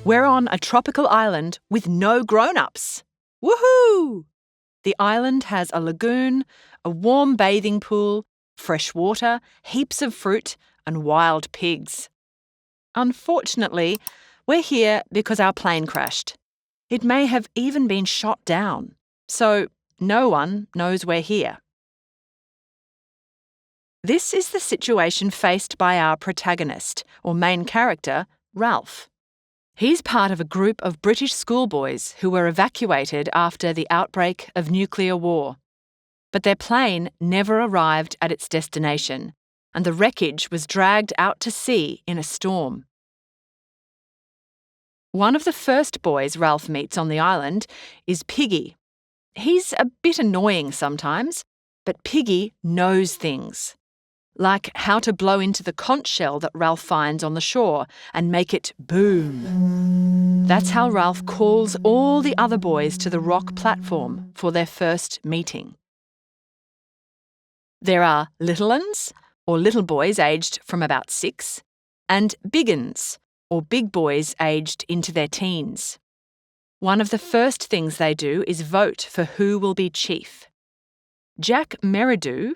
We're on a tropical island with no grown-ups. Woohoo! The island has a lagoon, a warm bathing pool, fresh water, heaps of fruit, and wild pigs. Unfortunately, we're here because our plane crashed. It may have even been shot down, so no one knows we're here. This is the situation faced by our protagonist, or main character, Ralph. He's part of a group of British schoolboys who were evacuated after the outbreak of nuclear war. But their plane never arrived at its destination, and the wreckage was dragged out to sea in a storm. One of the first boys Ralph meets on the island is Piggy. He's a bit annoying sometimes, but Piggy knows things, like how to blow into the conch shell that Ralph finds on the shore and make it boom. That's how Ralph calls all the other boys to the rock platform for their first meeting. There are little uns, or little boys aged from about 6, and big uns, or big boys aged into their teens. One of the first things they do is vote for who will be chief. Jack Merridew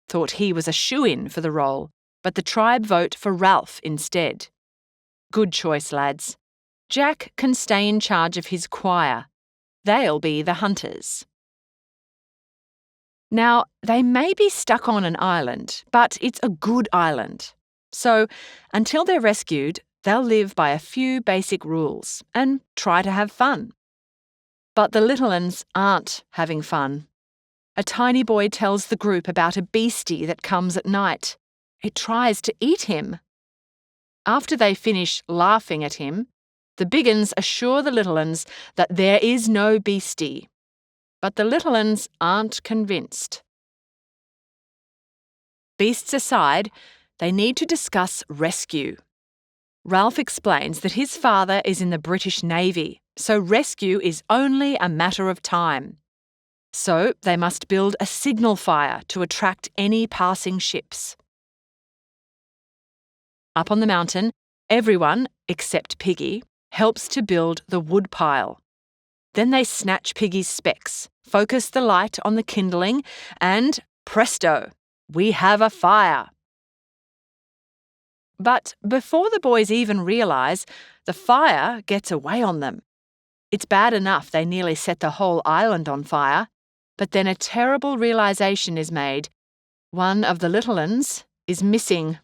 thought he was a shoo-in for the role, but the tribe vote for Ralph instead. Good choice, lads. Jack can stay in charge of his choir. They'll be the hunters. Now, they may be stuck on an island, but it's a good island. So, until they're rescued, they'll live by a few basic rules and try to have fun. But the little uns aren't having fun. A tiny boy tells the group about a beastie that comes at night. It tries to eat him. After they finish laughing at him, the big uns assure the little uns that there is no beastie. But the little uns aren't convinced. Beasts aside, they need to discuss rescue. Ralph explains that his father is in the British Navy, so rescue is only a matter of time. So they must build a signal fire to attract any passing ships. Up on the mountain, everyone, except Piggy, helps to build the wood pile. Then they snatch Piggy's specs, focus the light on the kindling, and presto, we have a fire. But before the boys even realise, the fire gets away on them. It's bad enough they nearly set the whole island on fire, but then a terrible realisation is made. One of the little uns is missing.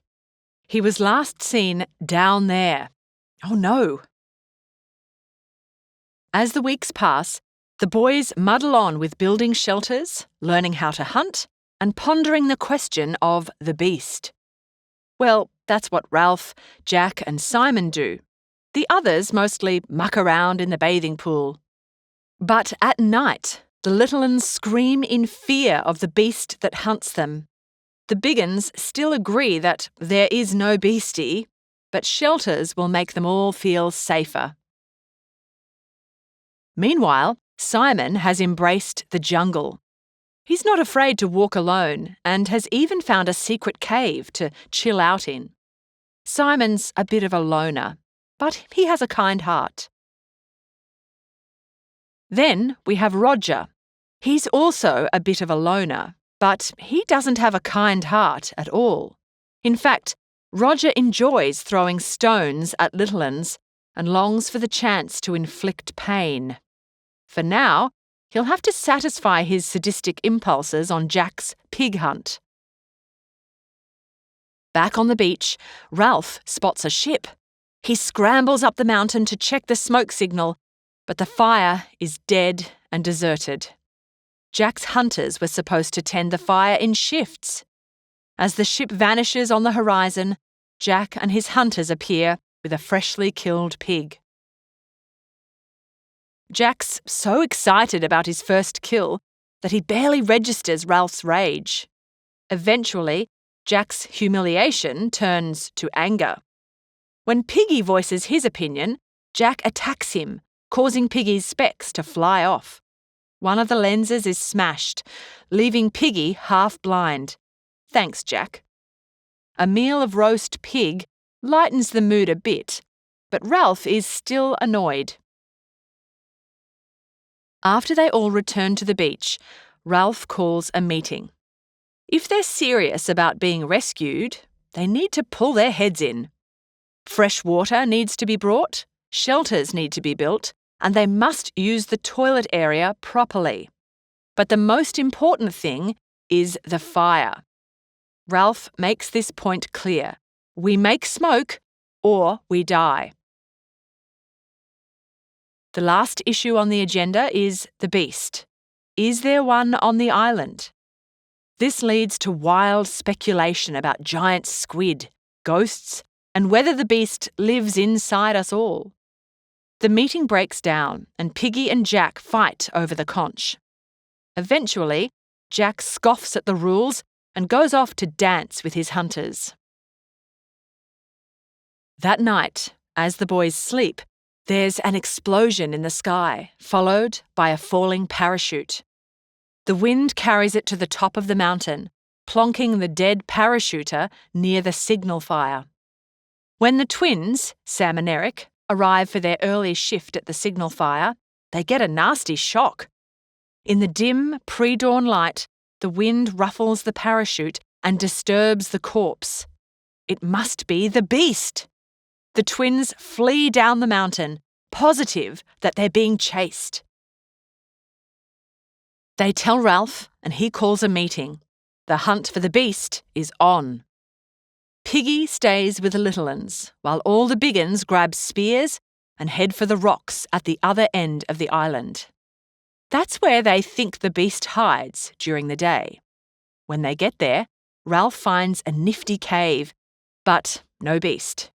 He was last seen down there. Oh no! As the weeks pass, the boys muddle on with building shelters, learning how to hunt, and pondering the question of the beast. Well, that's what Ralph, Jack, and Simon do. The others mostly muck around in the bathing pool. But at night, the little uns scream in fear of the beast that hunts them. The big uns still agree that there is no beastie, but shelters will make them all feel safer. Meanwhile, Simon has embraced the jungle. He's not afraid to walk alone and has even found a secret cave to chill out in. Simon's a bit of a loner, but he has a kind heart. Then we have Roger. He's also a bit of a loner, but he doesn't have a kind heart at all. In fact, Roger enjoys throwing stones at little uns and longs for the chance to inflict pain. For now, he'll have to satisfy his sadistic impulses on Jack's pig hunt. Back on the beach, Ralph spots a ship. He scrambles up the mountain to check the smoke signal, but the fire is dead and deserted. Jack's hunters were supposed to tend the fire in shifts. As the ship vanishes on the horizon, Jack and his hunters appear with a freshly killed pig. Jack's so excited about his first kill that he barely registers Ralph's rage. Eventually, Jack's humiliation turns to anger. When Piggy voices his opinion, Jack attacks him, causing Piggy's specs to fly off. One of the lenses is smashed, leaving Piggy half blind. Thanks, Jack. A meal of roast pig lightens the mood a bit, But Ralph is still annoyed. After they all return to the beach, Ralph calls a meeting. If they're serious about being rescued, they need to pull their heads in. Fresh water needs to be brought, shelters need to be built, and they must use the toilet area properly. But the most important thing is the fire. Ralph makes this point clear. We make smoke or we die. The last issue on the agenda is the beast. Is there one on the island? This leads to wild speculation about giant squid, ghosts, and whether the beast lives inside us all. The meeting breaks down and Piggy and Jack fight over the conch. Eventually, Jack scoffs at the rules and goes off to dance with his hunters. That night, as the boys sleep, there's an explosion in the sky, followed by a falling parachute. The wind carries it to the top of the mountain, plonking the dead parachuter near the signal fire. When the twins, Sam and Eric, arrive for their early shift at the signal fire, they get a nasty shock. In the dim, pre-dawn light, the wind ruffles the parachute and disturbs the corpse. It must be the beast. The twins flee down the mountain, positive that they're being chased. They tell Ralph, and he calls a meeting. The hunt for the beast is on. Piggy stays with the little uns, while all the big uns grab spears and head for the rocks at the other end of the island. That's where they think the beast hides during the day. When they get there, Ralph finds a nifty cave, but no beast.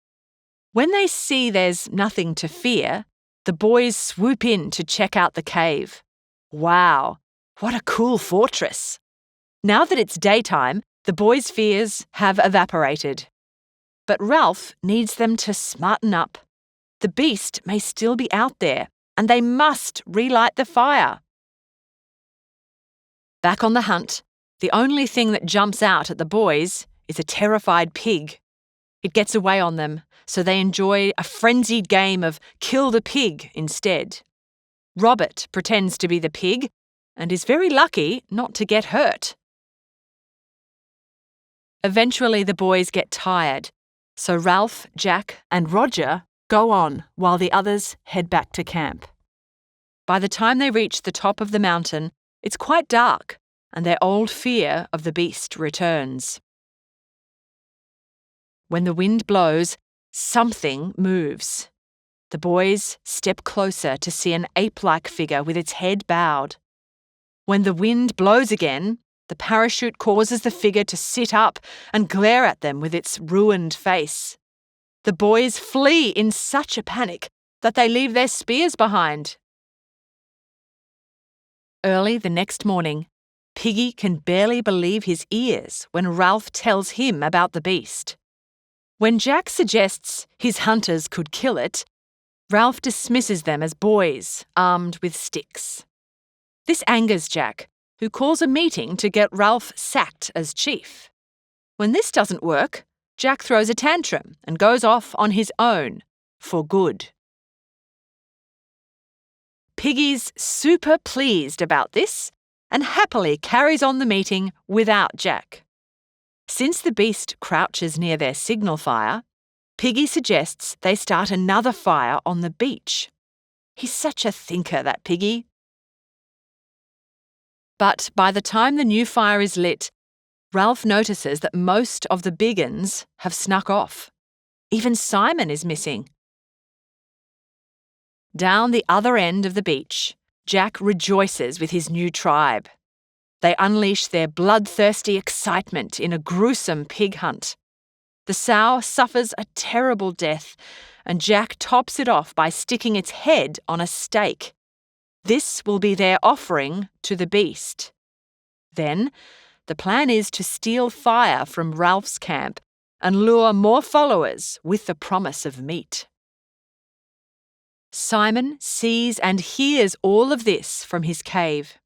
When they see there's nothing to fear, the boys swoop in to check out the cave. Wow, what a cool fortress! Now that it's daytime, the boys' fears have evaporated. But Ralph needs them to smarten up. The beast may still be out there, and they must relight the fire. Back on the hunt, the only thing that jumps out at the boys is a terrified pig. It gets away on them, so they enjoy a frenzied game of kill the pig instead. Robert pretends to be the pig and is very lucky not to get hurt. Eventually the boys get tired, so Ralph, Jack and Roger go on while the others head back to camp. By the time they reach the top of the mountain, it's quite dark and their old fear of the beast returns. When the wind blows, something moves. The boys step closer to see an ape-like figure with its head bowed. When the wind blows again, the parachute causes the figure to sit up and glare at them with its ruined face. The boys flee in such a panic that they leave their spears behind. Early the next morning, Piggy can barely believe his ears when Ralph tells him about the beast. When Jack suggests his hunters could kill it, Ralph dismisses them as boys armed with sticks. This angers Jack, who calls a meeting to get Ralph sacked as chief. When this doesn't work, Jack throws a tantrum and goes off on his own, for good. Piggy's super pleased about this and happily carries on the meeting without Jack. Since the beast crouches near their signal fire, Piggy suggests they start another fire on the beach. He's such a thinker, that Piggy. But by the time the new fire is lit, Ralph notices that most of the big uns have snuck off. Even Simon is missing. Down the other end of the beach, Jack rejoices with his new tribe. They unleash their bloodthirsty excitement in a gruesome pig hunt. The sow suffers a terrible death, and Jack tops it off by sticking its head on a stake. This will be their offering to the beast. Then, the plan is to steal fire from Ralph's camp and lure more followers with the promise of meat. Simon sees and hears all of this from his cave.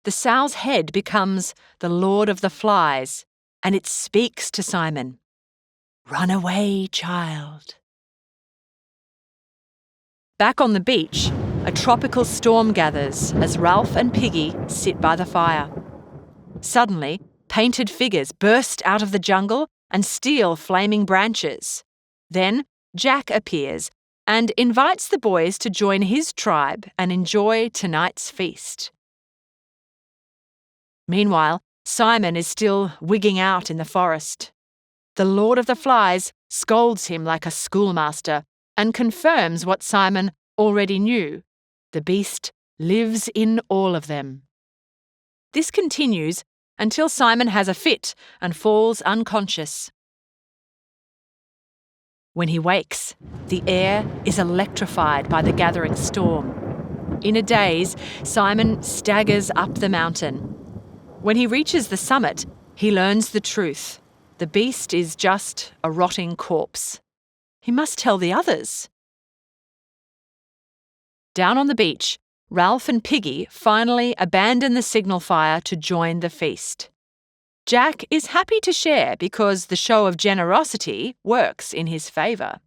The sow's head becomes the Lord of the Flies, and it speaks to Simon. "Run away, child." Back on the beach, a tropical storm gathers as Ralph and Piggy sit by the fire. Suddenly, painted figures burst out of the jungle and steal flaming branches. Then Jack appears and invites the boys to join his tribe and enjoy tonight's feast. Meanwhile, Simon is still wigging out in the forest. The Lord of the Flies scolds him like a schoolmaster and confirms what Simon already knew: the beast lives in all of them. This continues until Simon has a fit and falls unconscious. When he wakes, the air is electrified by the gathering storm. In a daze, Simon staggers up the mountain. When he reaches the summit, he learns the truth. The beast is just a rotting corpse. He must tell the others. Down on the beach, Ralph and Piggy finally abandon the signal fire to join the feast. Jack is happy to share because the show of generosity works in his favour.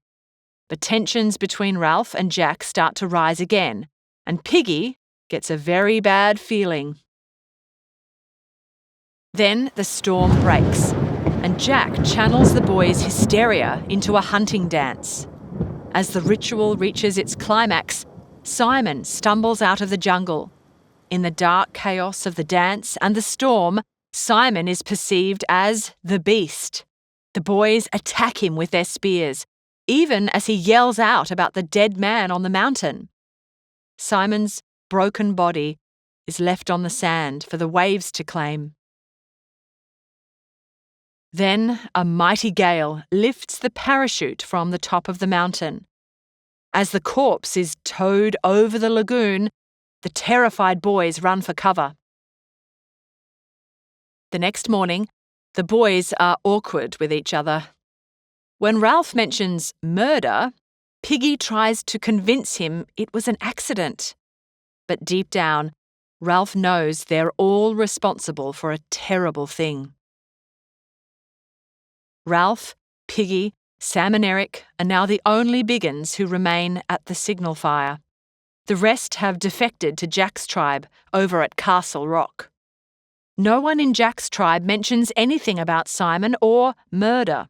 But tensions between Ralph and Jack start to rise again, and Piggy gets a very bad feeling. Then the storm breaks, and Jack channels the boys' hysteria into a hunting dance. As the ritual reaches its climax, Simon stumbles out of the jungle. In the dark chaos of the dance and the storm, Simon is perceived as the beast. The boys attack him with their spears, even as he yells out about the dead man on the mountain. Simon's broken body is left on the sand for the waves to claim. Then a mighty gale lifts the parachute from the top of the mountain. As the corpse is towed over the lagoon, the terrified boys run for cover. The next morning, the boys are awkward with each other. When Ralph mentions murder, Piggy tries to convince him it was an accident. But deep down, Ralph knows they're all responsible for a terrible thing. Ralph, Piggy, Sam and Eric are now the only Biggins who remain at the signal fire. The rest have defected to Jack's tribe over at Castle Rock. No one in Jack's tribe mentions anything about Simon or murder.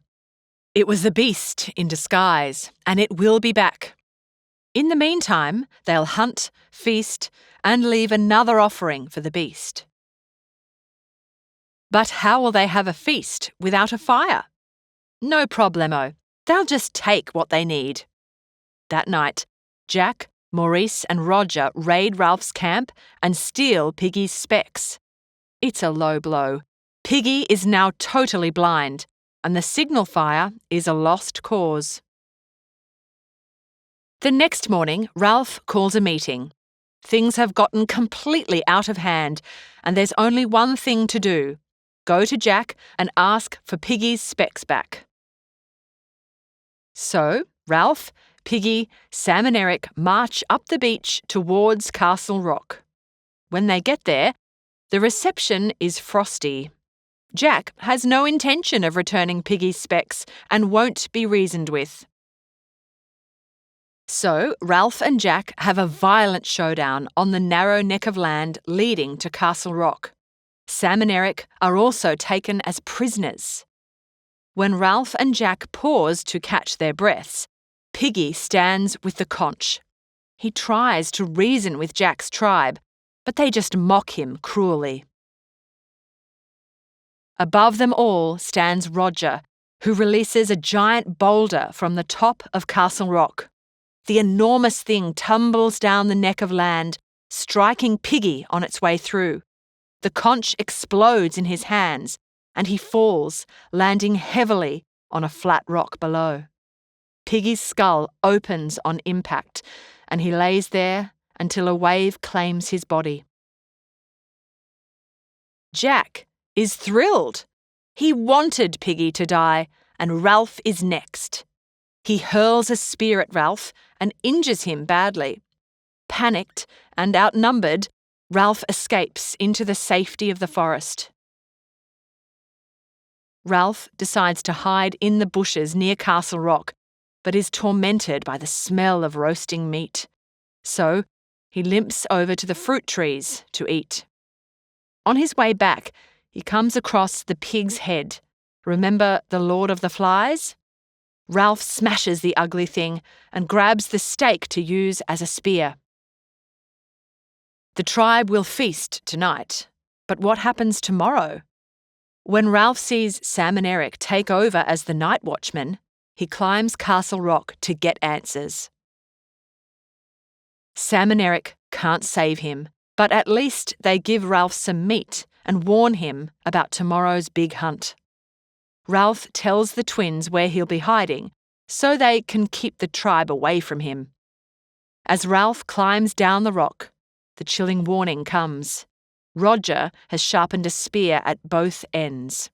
It was the beast in disguise, and it will be back. In the meantime, they'll hunt, feast, and leave another offering for the beast. But how will they have a feast without a fire? No problemo. They'll just take what they need. That night, Jack, Maurice and Roger raid Ralph's camp and steal Piggy's specs. It's a low blow. Piggy is now totally blind, and the signal fire is a lost cause. The next morning, Ralph calls a meeting. Things have gotten completely out of hand, and there's only one thing to do: go to Jack and ask for Piggy's specs back. So, Ralph, Piggy, Sam and Eric march up the beach towards Castle Rock. When they get there, the reception is frosty. Jack has no intention of returning Piggy's specs and won't be reasoned with. So, Ralph and Jack have a violent showdown on the narrow neck of land leading to Castle Rock. Sam and Eric are also taken as prisoners. When Ralph and Jack pause to catch their breaths, Piggy stands with the conch. He tries to reason with Jack's tribe, but they just mock him cruelly. Above them all stands Roger, who releases a giant boulder from the top of Castle Rock. The enormous thing tumbles down the neck of land, striking Piggy on its way through. The conch explodes in his hands, and he falls, landing heavily on a flat rock below. Piggy's skull opens on impact, and he lays there until a wave claims his body. Jack is thrilled. He wanted Piggy to die, and Ralph is next. He hurls a spear at Ralph and injures him badly. Panicked and outnumbered, Ralph escapes into the safety of the forest. Ralph decides to hide in the bushes near Castle Rock, but is tormented by the smell of roasting meat. So he limps over to the fruit trees to eat. On his way back, he comes across the pig's head. Remember the Lord of the Flies? Ralph smashes the ugly thing and grabs the stake to use as a spear. The tribe will feast tonight, but what happens tomorrow? When Ralph sees Sam and Eric take over as the night watchmen, he climbs Castle Rock to get answers. Sam and Eric can't save him, but at least they give Ralph some meat and warn him about tomorrow's big hunt. Ralph tells the twins where he'll be hiding so they can keep the tribe away from him. As Ralph climbs down the rock, the chilling warning comes. Roger has sharpened a spear at both ends.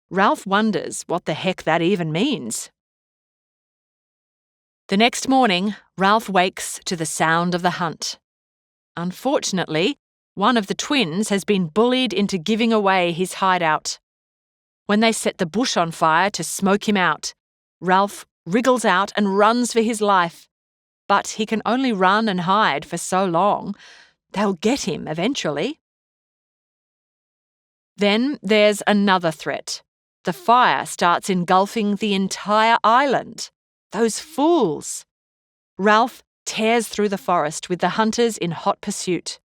Ralph wonders what the heck that even means. The next morning, Ralph wakes to the sound of the hunt. Unfortunately, one of the twins has been bullied into giving away his hideout. When they set the bush on fire to smoke him out, Ralph wriggles out and runs for his life. But he can only run and hide for so long. They'll get him eventually. Then there's another threat. The fire starts engulfing the entire island. Those fools! Ralph tears through the forest with the hunters in hot pursuit.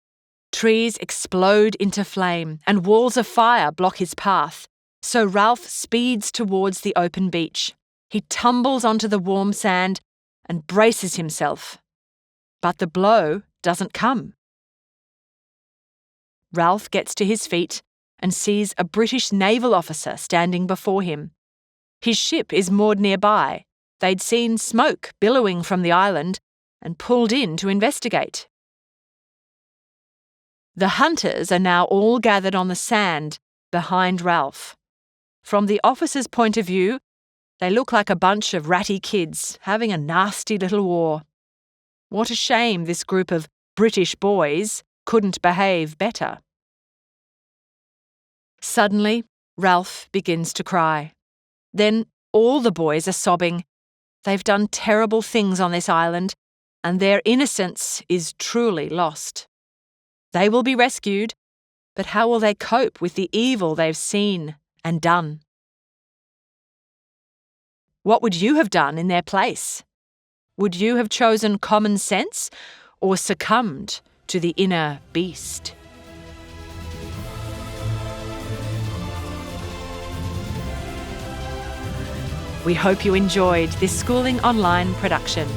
Trees explode into flame and walls of fire block his path, so Ralph speeds towards the open beach. He tumbles onto the warm sand and braces himself. But the blow doesn't come. Ralph gets to his feet and sees a British naval officer standing before him. His ship is moored nearby. They'd seen smoke billowing from the island and pulled in to investigate. The hunters are now all gathered on the sand behind Ralph. From the officer's point of view, they look like a bunch of ratty kids having a nasty little war. What a shame this group of British boys couldn't behave better. Suddenly, Ralph begins to cry. Then all the boys are sobbing. They've done terrible things on this island, and their innocence is truly lost. They will be rescued, but how will they cope with the evil they've seen and done? What would you have done in their place? Would you have chosen common sense or succumbed to the inner beast? We hope you enjoyed this Schooling Online production.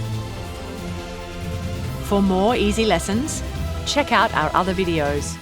For more easy lessons, check out our other videos.